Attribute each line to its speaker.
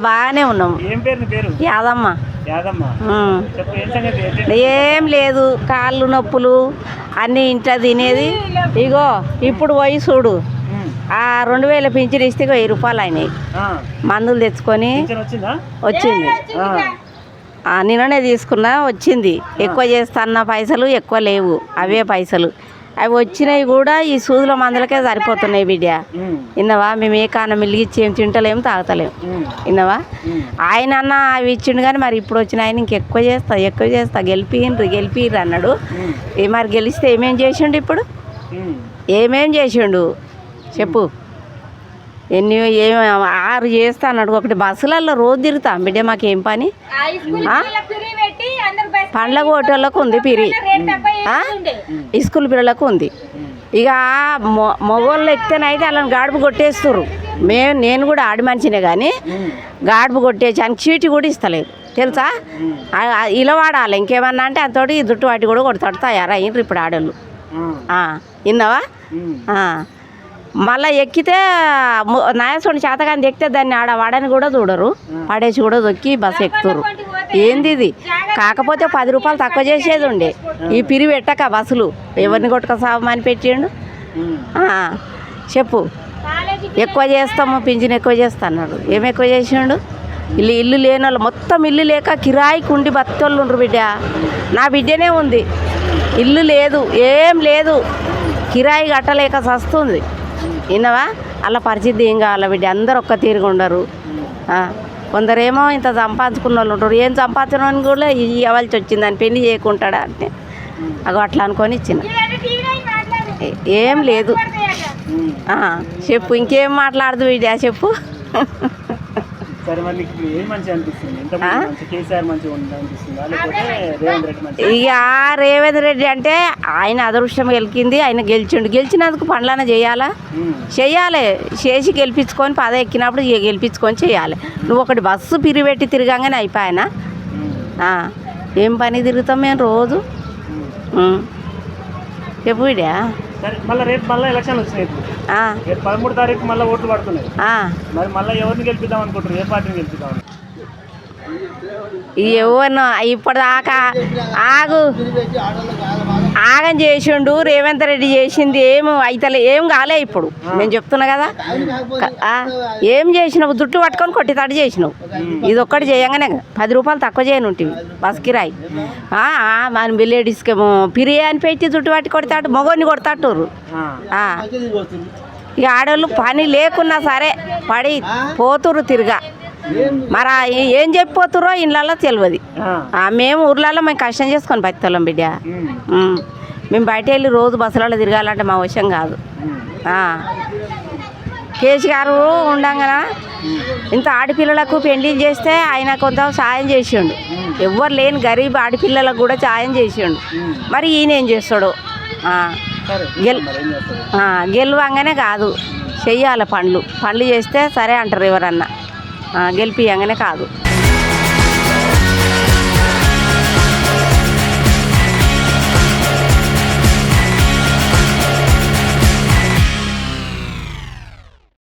Speaker 1: బాగానే ఉన్నాం. యాదమ్మ. ఏం లేదు, కాళ్ళు నొప్పులు అన్నీ ఇంట్లో తినేది. ఇగో ఇప్పుడు పోయి చూడు, 2000 పింఛన్ ఇస్తే 1000 రూపాయలు అయినాయి. మందులు తెచ్చుకొని వచ్చింది. నిన్ననే తీసుకున్నా, వచ్చింది. ఎక్కువ చేస్తాన్న పైసలు ఎక్కువ లేవు, అవే పైసలు. అవి వచ్చినాయి కూడా ఈ సూదుల మందులకే సరిపోతున్నాయి బిడ్డ. విన్నావా? మేము ఏ కాన మిలిగిచ్చి ఏం తింటలేము, తాగుతలేము. విన్నావా? ఆయన అన్న అవి ఇచ్చిండు కానీ మరి ఇప్పుడు వచ్చిన ఆయన ఇంకెక్కువ చేస్తా గెలిపిర్రు అన్నాడు. మరి గెలిస్తే ఏమేం చేసిండు? ఇప్పుడు ఏమేం చేసిండు చెప్పు. 6 చేస్తా అన్నాడు. ఒకటి బస్సులలో రోజు తిరుగుతాం బిడ్డ, మాకేం పని? పండ్ల కోటోళ్ళకు ఉంది పిరి, స్కూల్ పిల్లలకు ఉంది. ఇక మగవాళ్ళు ఎక్కితేనైతే వాళ్ళని గాడుపు కొట్టేస్తుర్రు. నేను కూడా ఆడి మనిషినే కానీ గాడుపు కొట్టేసానికి చీటి కూడా ఇస్తలేదు తెలుసా. ఇలా వాడాలి ఇంకేమన్నా అంటే అంతటి దుట్టు వాటి కూడా కొడతాడు. తయారయ్యిండ్రు ఇప్పుడు ఆడోళ్ళు. విన్నావా? మళ్ళీ ఎక్కితే నాయసుని చేతగాని ఎక్కితే దాన్ని వాడని కూడా చూడరు, పడేసి కూడా దొక్కి బస్సు ఎక్కుతురు. ఏంది ఇది? కాకపోతే 10 రూపాయలు తక్కువ చేసేది ఉండే. ఈ పిరి పెట్టక బస్సులు ఎవరిని కొట్టుక సామని పెట్టిండు. చెప్పు. ఎక్కువ చేస్తాము, పింఛన్ ఎక్కువ చేస్తా అన్నాడు. ఏం ఎక్కువ చేసిండు? ఇల్లు లేని వాళ్ళు మొత్తం ఇల్లు లేక కిరాయికి ఉండి బతోళ్ళు ఉండరు బిడ్డ. నా బిడ్డనే ఉంది, ఇల్లు లేదు, ఏం లేదు, కిరాయి కట్టలేక సస్తుంది. విన్నావా? అలా పరిస్థితి ఏం కావాలి బిడ్డ? అందరు ఒక్క తీరుగా ఉండరు. కొందరేమో ఇంత సంపాదించుకున్న వాళ్ళు ఉంటారు. ఏం సంపాదించడానికి కూడా ఇవ్వాల్సి వచ్చింది, అని పెళ్లి చేయకుంటాడా అంటే అగో అట్లా అనుకొని ఇచ్చిన. ఏం లేదు. చెప్పు, ఇంకేం మాట్లాడదు బిడ్డ చెప్పు. ఇక రేవంత్ రెడ్డి అంటే ఆయన అదృష్టం గెలిచింది, ఆయన గెలిచినందుకు పనులన్నా చేయాలా? చెయ్యాలి. చేసి గెలిపించుకొని ఎక్కినప్పుడు గెలిపించుకొని చేయాలి. నువ్వు ఒకటి బస్సు పిరిపెట్టి తిరగంగానే అయిపోయానా? ఏం పని తిరుగుతాం మేము రోజు? చెప్పు బిడ్డా.
Speaker 2: రేపు మళ్ళీ ఎలక్షన్లు వచ్చినాయి. 13వ తారీఖు మళ్ళీ ఓట్లు పడుతున్నాయి. మరి మళ్ళీ ఎవరిని గెలిపిద్దాం అనుకుంటారు? ఏ పార్టీని గెలిపిద్దాం?
Speaker 1: ఎవరినో ఇప్పటిదాకా ఆగం చేసిండు రేవంత్ రెడ్డి. చేసింది ఏం కాలే. ఇప్పుడు నేను చెప్తున్నా కదా, ఏం చేసినావు? జుట్టు పట్టుకొని కొట్టితాడు చేసినావు. ఇది ఒక్కటి చేయంగానే 10 రూపాయలు తక్కువ చేయనుంటివి బస్ కిరాయి. మన లేడీస్కేమో పిరి అని పెట్టి జుట్టు పట్టి కొడతాడు, మగోని కొడతాడు. ఇక ఆడవాళ్ళు పని లేకున్నా సరే పడి పోతురు తిరగా. మరి ఏం చెప్పిపోతురో ఇళ్ళల్లో తెలియదు. మేము ఊర్లలో మేము కష్టం చేసుకొని బతికేళ్ళం బిడ్డ. మేము బయట వెళ్ళి రోజు బస్సులలో తిరగాలంటే మా వశం కాదు. కేసీఆర్ ఉండంగా ఇంత ఆడపిల్లలకు పెళ్లిళ్ళు చేస్తే ఆయన కొంత సాయం చేసిండు. ఎవ్వరు లేని గరీబ్ ఆడపిల్లలకు కూడా సాయం చేసిండు. మరి ఈయన ఏం చేస్తాడు? గెలవంగానే కాదు, చెయ్యాలి. పనులు చేస్తే సరే అంటారు ఎవరన్నా, గెలిపియంగానే కాదు.